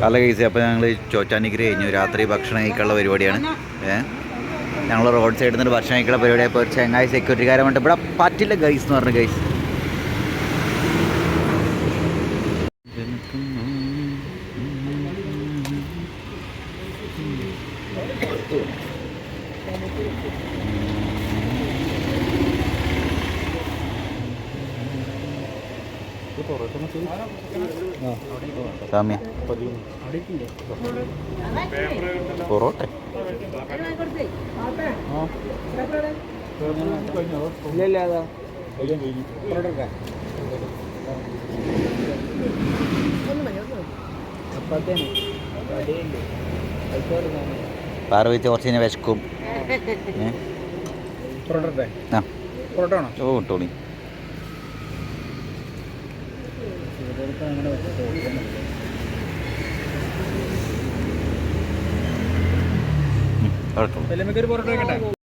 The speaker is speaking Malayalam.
അല്ല കേസ്. അപ്പോൾ ഞങ്ങൾ ചോറ്റാനിക്കര കഴിഞ്ഞു. രാത്രി ഭക്ഷണം കഴിക്കാനുള്ള പരിപാടിയാണ്. ഞങ്ങൾ റോഡ് സൈഡിൽ നിന്ന് ഭക്ഷണം കഴിക്കാനുള്ള പരിപാടി. അപ്പോൾ ഒരു ചങ്ങായി സെക്യൂരിറ്റിക്കാരെ കൊണ്ട് ഇവിടെ പറ്റില്ല ഗൈസ് എന്ന് പറഞ്ഞു. ഗൈസ് സാമ്യ പൊറോട്ട പാറ വെച്ച് കുറച്ച് വിശക്കും. ഓ ടോണി പൊറോട്ട